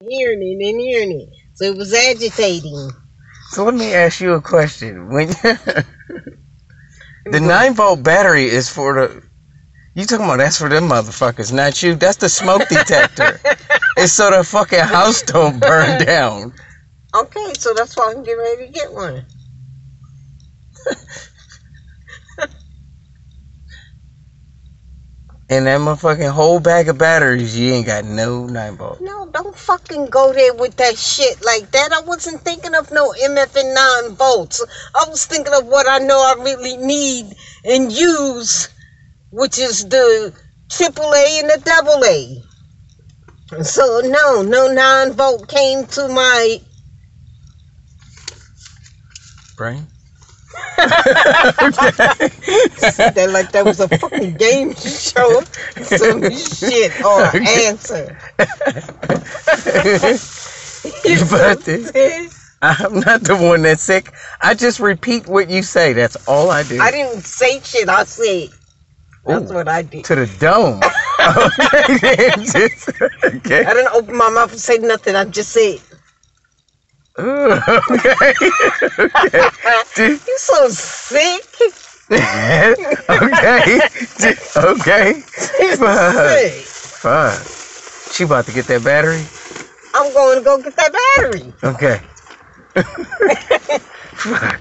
hearing it and hearing it. So it was agitating. So let me ask you a question. When the Go. 9-volt battery is for the... You talking about that's for them motherfuckers, not you. That's the smoke detector. It's so the fucking house don't burn down. Okay, so that's why I'm getting ready to get one. And that motherfucking whole bag of batteries, you ain't got no 9-volt. No, don't fucking go there with that shit like that. I wasn't thinking of no MF and 9 volts. I was thinking of what I know I really need and use, which is the AAA and the AA. So no 9-volt came to my Brain? that like that was a fucking game show. Some shit or answer. I'm not the one that's sick. I just repeat what you say. That's all I do. I didn't say shit. I said. That's what I did. To the dome. Okay. I didn't open my mouth and say nothing. I just said. Okay. You so sick. Okay. Okay. Fuck. She about to get that battery? I'm going to go get that battery. Okay. Fuck.